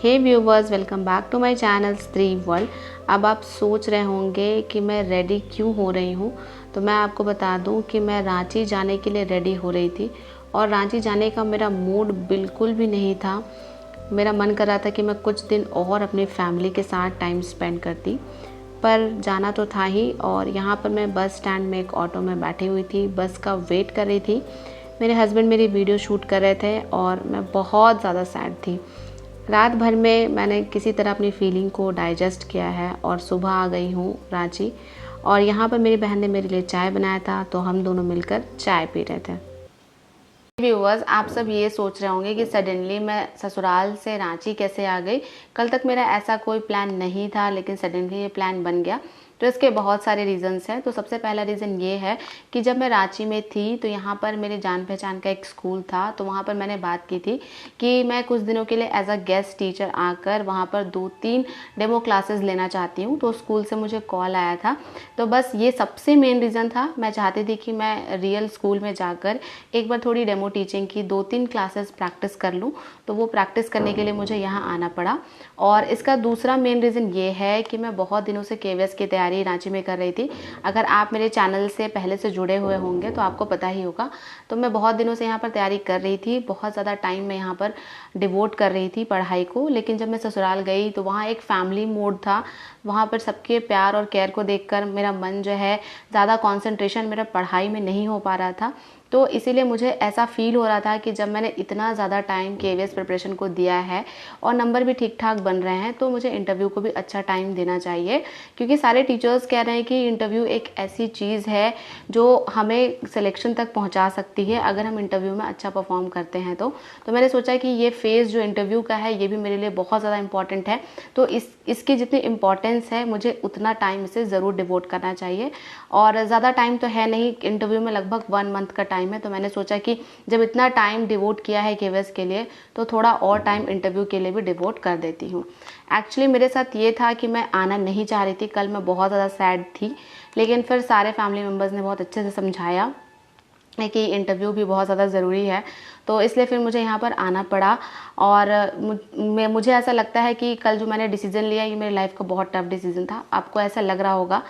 Hey viewers, welcome back to my channel Stree world. अब आप सोच रहे होंगे कि मैं रेडी क्यों हो रही हूँ, तो मैं आपको बता दूँ कि मैं रांची जाने के लिए रेडी हो रही थी और रांची जाने का मेरा मूड बिल्कुल भी नहीं था। मेरा मन कर रहा था कि मैं कुछ दिन और अपनी फैमिली के साथ टाइम स्पेंड करती, पर जाना तो था ही। और यहाँ पर मैं बस स्टैंड में एक ऑटो में बैठी हुई थी, बस का वेट कर रही थी। मेरे हस्बैंड मेरी वीडियो शूट कर रहे थे और मैं बहुत ज़्यादा सैड थी। रात भर में मैंने किसी तरह अपनी फीलिंग को डाइजेस्ट किया है और सुबह आ गई हूँ रांची। और यहाँ पर मेरी बहन ने मेरे लिए चाय बनाया था, तो हम दोनों मिलकर चाय पी रहे थे। व्यूअर्स, आप सब ये सोच रहे होंगे कि सडनली मैं ससुराल से रांची कैसे आ गई। कल तक मेरा ऐसा कोई प्लान नहीं था, लेकिन सडनली ये प्लान बन गया। तो इसके बहुत सारे रीज़न्स हैं। तो सबसे पहला रीज़न ये है कि जब मैं रांची में थी तो यहाँ पर मेरे जान पहचान का एक स्कूल था, तो वहाँ पर मैंने बात की थी कि मैं कुछ दिनों के लिए एज अ गेस्ट टीचर आकर वहाँ पर 2-3 डेमो क्लासेस लेना चाहती हूँ। तो स्कूल से मुझे कॉल आया था। तो बस ये सबसे मेन रीज़न था। मैं चाहती थी कि मैं रियल स्कूल में जाकर एक बार थोड़ी डेमो टीचिंग की 2-3 क्लासेस प्रैक्टिस कर लूँ। तो वो प्रैक्टिस करने के लिए मुझे यहाँ आना पड़ा। और इसका दूसरा मेन रीज़न ये है कि मैं बहुत दिनों से केवीएस की तैयारी रांची में कर रही थी। अगर आप मेरे चैनल से पहले से जुड़े हुए होंगे तो आपको पता ही होगा। तो मैं बहुत दिनों से यहाँ पर तैयारी कर रही थी, बहुत ज़्यादा टाइम मैं यहाँ पर डिवोट कर रही थी पढ़ाई को। लेकिन जब मैं ससुराल गई तो वहाँ एक फैमिली मोड था। वहाँ पर सबके प्यार और केयर को देखकर मेरा मन जो है, ज़्यादा कॉन्सेंट्रेशन मेरा पढ़ाई में नहीं हो पा रहा था। तो इसीलिए मुझे ऐसा फील हो रहा था कि जब मैंने इतना ज़्यादा टाइम केवीएस प्रिपरेशन को दिया है और नंबर भी ठीक ठाक बन रहे हैं, तो मुझे इंटरव्यू को भी अच्छा टाइम देना चाहिए। क्योंकि सारे टीचर्स कह रहे हैं कि इंटरव्यू एक ऐसी चीज़ है जो हमें सिलेक्शन तक पहुंचा सकती है अगर हम इंटरव्यू में अच्छा परफॉर्म करते हैं। तो मैंने सोचा कि ये फेज़ जो इंटरव्यू का है ये भी मेरे लिए बहुत ज़्यादा इंपॉर्टेंट है। तो इसकी जितनी इम्पॉर्टेंस है मुझे उतना टाइम इसे ज़रूर डिवोट करना चाहिए। और ज़्यादा टाइम तो है नहीं, इंटरव्यू में लगभग 1 मंथ का टाइम है। तो मैंने सोचा कि जब इतना टाइम डिवोट किया है केवीएस के लिए, तो थोड़ा और टाइम इंटरव्यू के लिए भी डिवोट कर देती हूँ। एक्चुअली मेरे साथ ये था कि मैं आना नहीं चाह रही थी। कल मैं बहुत ज़्यादा सैड थी, लेकिन फिर सारे फैमिली मेम्बर्स ने बहुत अच्छे से समझाया कि इंटरव्यू भी बहुत ज़्यादा ज़रूरी है। तो इसलिए फिर मुझे यहाँ पर आना पड़ा। और मुझे ऐसा लगता है कि कल जो मैंने डिसीज़न लिया, ये मेरी लाइफ का बहुत टफ डिसीज़न था। आपको ऐसा लग रहा होगा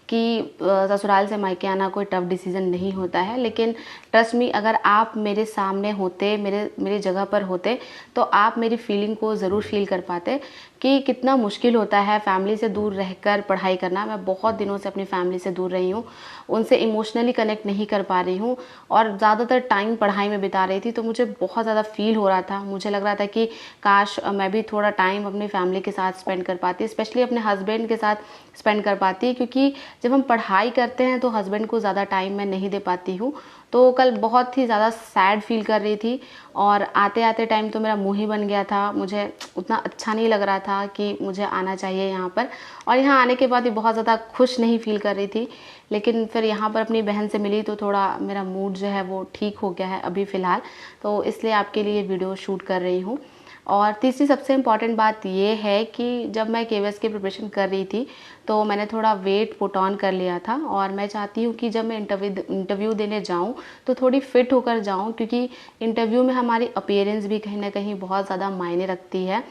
कि ससुराल से मायके आना कोई टफ डिसीज़न नहीं होता है, लेकिन ट्रस्ट मी, अगर आप मेरे सामने होते, मेरी जगह पर होते, तो आप मेरी फीलिंग को ज़रूर फील कर पाते कि कितना मुश्किल होता है फैमिली से दूर रहकर पढ़ाई करना। मैं बहुत दिनों से अपनी फैमिली से दूर रही हूँ, उनसे इमोशनली कनेक्ट नहीं कर पा रही हूँ और ज़्यादातर टाइम पढ़ाई में बिता रही थी। तो मुझे बहुत ज़्यादा फील हो रहा था। मुझे लग रहा था कि काश मैं भी थोड़ा टाइम अपनी फैमिली के साथ स्पेंड कर पाती, स्पेशली अपने हस्बैंड के साथ स्पेंड कर पाती। क्योंकि जब हम पढ़ाई करते हैं तो हस्बैंड को ज़्यादा टाइम मैं नहीं दे पाती हूँ। तो कल बहुत ही ज़्यादा सैड फील कर रही थी और आते आते टाइम तो मेरा मुँह ही बन गया था। मुझे उतना अच्छा नहीं लग रहा था कि मुझे आना चाहिए यहाँ पर। और यहाँ आने के बाद भी बहुत ज़्यादा खुश नहीं फील कर रही थी। लेकिन फिर यहाँ पर अपनी बहन से मिली तो थोड़ा मेरा मूड जो है वो ठीक हो गया है अभी फ़िलहाल। तो इसलिए आपके लिए वीडियो शूट कर रही हूँ। और तीसरी सबसे इम्पॉर्टेंट बात ये है कि जब मैं केवीएस की प्रिपरेशन कर रही थी तो मैंने थोड़ा वेट पुट ऑन कर लिया था। और मैं चाहती हूँ कि जब मैं इंटरव्यू देने जाऊँ तो थोड़ी फिट होकर जाऊँ, क्योंकि इंटरव्यू में हमारी अपीयरेंस भी कहीं ना कहीं बहुत ज़्यादा मायने रखती है।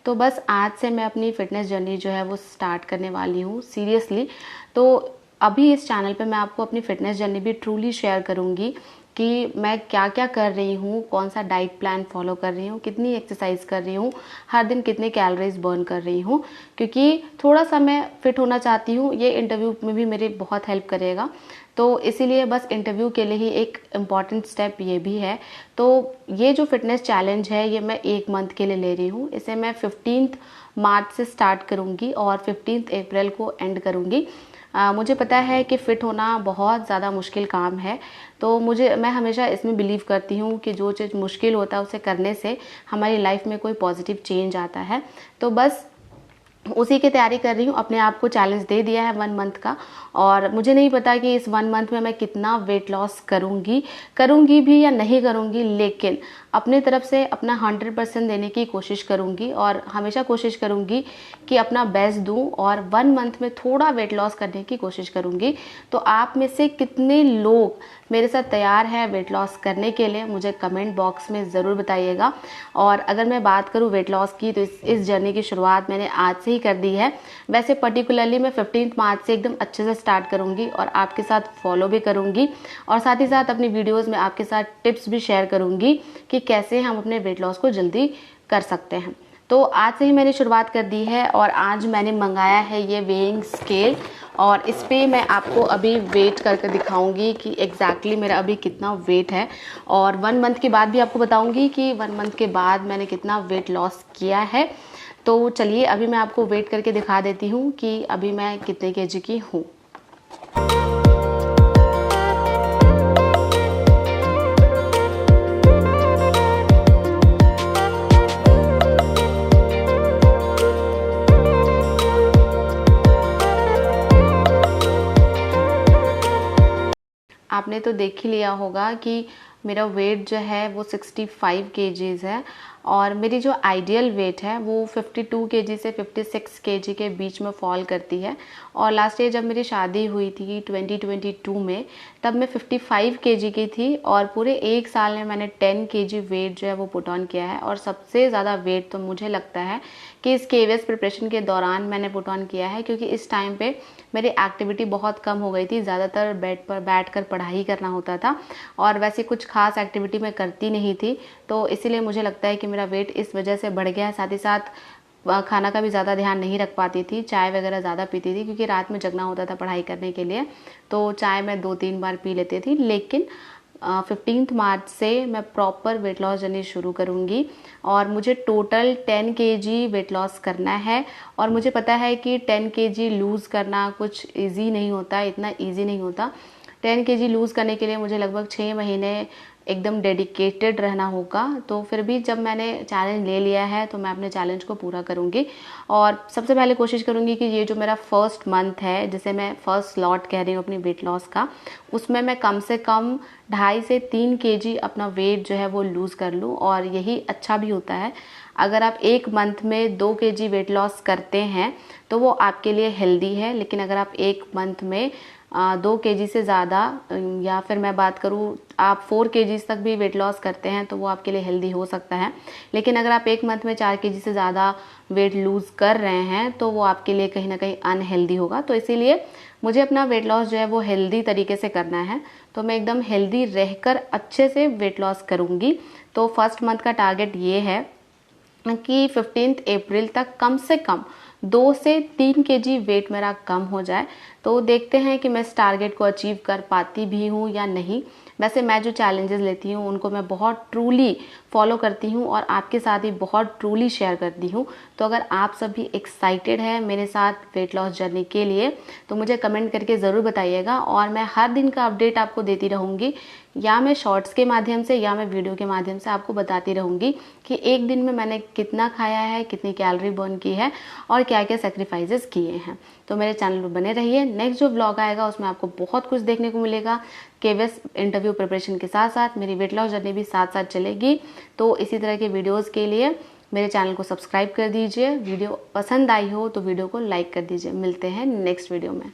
तो बस आज से मैं अपनी फ़िटनेस जर्नी जो है वो स्टार्ट करने वाली हूँ सीरियसली। तो अभी इस चैनल पे मैं आपको अपनी फ़िटनेस जर्नी भी ट्रूली शेयर करूँगी कि मैं क्या क्या कर रही हूँ, कौन सा डाइट प्लान फॉलो कर रही हूँ, कितनी एक्सरसाइज कर रही हूँ, हर दिन कितने कैलोरीज बर्न कर रही हूँ। क्योंकि थोड़ा सा मैं फिट होना चाहती हूँ, ये इंटरव्यू में भी मेरी बहुत हेल्प करेगा। तो इसीलिए बस इंटरव्यू के लिए ही एक इम्पॉर्टेंट स्टेप ये भी है। तो ये जो फिटनेस चैलेंज है ये मैं 1 मंथ के लिए ले रही हूँ। इसे मैं 15 मार्च से स्टार्ट करूँगी और 15 अप्रैल को एंड करूँगी। मुझे पता है कि फ़िट होना बहुत ज़्यादा मुश्किल काम है। तो मैं हमेशा इसमें बिलीव करती हूँ कि जो चीज़ मुश्किल होता है उसे करने से हमारी लाइफ में कोई पॉजिटिव चेंज आता है। तो बस उसी की तैयारी कर रही हूँ। अपने आप को चैलेंज दे दिया है 1 मंथ का, और मुझे नहीं पता कि इस 1 मंथ में मैं कितना वेट लॉस करूँगी भी या नहीं करूँगी, लेकिन अपने तरफ से अपना 100% देने की कोशिश करूँगी और हमेशा कोशिश करूँगी कि अपना बेस्ट दूँ और 1 मंथ में थोड़ा वेट लॉस करने की कोशिश करूँगी। तो आप में से कितने लोग मेरे साथ तैयार है वेट लॉस करने के लिए, मुझे कमेंट बॉक्स में ज़रूर बताइएगा। और अगर मैं बात करूँ वेट लॉस की, तो इस जर्नी की शुरुआत मैंने आज से ही कर दी है। वैसे पर्टिकुलरली मैं 15 मार्च से एकदम अच्छे से स्टार्ट करूँगी और आपके साथ फॉलो भी करूँगी, और साथ ही साथ अपनी वीडियोज़ में आपके साथ टिप्स भी शेयर करूँगी कि कैसे हम अपने वेट लॉस को जल्दी कर सकते हैं। तो आज से ही मैंने शुरुआत कर दी है, और आज मैंने मंगाया है ये वेइंग स्केल, और इस पे मैं आपको अभी वेट करके दिखाऊंगी कि एग्जैक्टली मेरा अभी कितना वेट है, और 1 मंथ के बाद भी आपको बताऊंगी कि 1 मंथ के बाद मैंने कितना वेट लॉस किया है। तो चलिए अभी मैं आपको वेट करके दिखा देती हूँ कि अभी मैं कितने केजी की हूँ। आपने तो देख ही लिया होगा कि मेरा वेट जो है वो 65 केजीज़ है, और मेरी जो आइडियल वेट है वो 52 केजी से 56 केजी के बीच में फॉल करती है। और लास्ट ईयर जब मेरी शादी हुई थी 2022 में, तब मैं 55 केजी की थी, और पूरे 1 साल में मैंने 10 केजी वेट जो है वो पुट ऑन किया है। और सबसे ज़्यादा वेट तो मुझे लगता है कि इस KVS प्रिपरेशन के दौरान मैंने पुट ऑन किया है, क्योंकि इस टाइम पे मेरी एक्टिविटी बहुत कम हो गई थी, ज़्यादातर बेड पर बैठकर पढ़ाई करना होता था, और वैसे कुछ खास एक्टिविटी मैं करती नहीं थी। तो इसीलिए मुझे लगता है कि मेरा वेट इस वजह से बढ़ गया है। साथ ही साथ खाना का भी ज़्यादा ध्यान नहीं रख पाती थी, चाय वगैरह ज़्यादा पीती थी, क्योंकि रात में जगना होता था पढ़ाई करने के लिए, तो चाय मैं 2-3 बार पी लेती थी। लेकिन 15 मार्च से मैं प्रॉपर वेट लॉस जर्नी शुरू करूँगी, और मुझे टोटल 10 केजी वेट लॉस करना है। और मुझे पता है कि 10 केजी लूज़ करना कुछ ईजी नहीं होता, इतना ईजी नहीं होता। 10 केजी लूज़ करने के लिए मुझे लगभग 6 महीने एकदम डेडिकेटेड रहना होगा। तो फिर भी जब मैंने चैलेंज ले लिया है, तो मैं अपने चैलेंज को पूरा करूँगी, और सबसे पहले कोशिश करूँगी कि ये जो मेरा फर्स्ट मंथ है, जिसे मैं फर्स्ट स्लॉट कह रही हूँ अपनी वेट लॉस का, उसमें मैं कम से कम 2.5 से 3 केजी अपना वेट जो है वो लूज़ कर लूँ। और यही अच्छा भी होता है। अगर आप 1 मंथ में 2 केजी वेट लॉस करते हैं तो वो आपके लिए हेल्दी है, लेकिन अगर आप 1 मंथ में 2 केजी से ज़्यादा, या फिर मैं बात करूँ आप 4 केजीज़ तक भी वेट लॉस करते हैं, तो वो आपके लिए हेल्दी हो सकता है। लेकिन अगर आप 1 मंथ में 4 केजी से ज़्यादा वेट लूज़ कर रहे हैं, तो वो आपके लिए कहीं ना कहीं अनहेल्दी होगा। तो इसीलिए मुझे अपना वेट लॉस जो है वो हेल्दी तरीके से करना है, तो मैं एकदम हेल्दी रहकर अच्छे से वेट लॉस करूँगी। तो फर्स्ट मंथ का टारगेट ये है कि 15 अप्रैल तक कम से कम 2 से 3 केजी वेट मेरा कम हो जाए। तो देखते हैं कि मैं इस टारगेट को अचीव कर पाती भी हूँ या नहीं। वैसे मैं जो चैलेंजेस लेती हूँ उनको मैं बहुत ट्रूली फॉलो करती हूँ, और आपके साथ भी बहुत ट्रूली शेयर करती हूँ। तो अगर आप सभी एक्साइटेड हैं मेरे साथ वेट लॉस जर्नी के लिए, तो मुझे कमेंट करके ज़रूर बताइएगा, और मैं हर दिन का अपडेट आपको देती रहूँगी, या मैं शॉर्ट्स के माध्यम से या मैं वीडियो के माध्यम से आपको बताती रहूँगी कि एक दिन में मैंने कितना खाया है, कितनी कैलोरी बर्न की है, और क्या क्या सेक्रीफाइसेस किए हैं। तो मेरे चैनल पर बने रहिए। नेक्स्ट जो व्लॉग आएगा उसमें आपको बहुत कुछ देखने को मिलेगा। KVS इंटरव्यू प्रिपरेशन के साथ साथ मेरी वेट लॉस जर्नी भी साथ साथ चलेगी। तो इसी तरह के वीडियोज़ के लिए मेरे चैनल को सब्सक्राइब कर दीजिए। वीडियो पसंद आई हो तो वीडियो को लाइक कर दीजिए। मिलते हैं नेक्स्ट वीडियो में।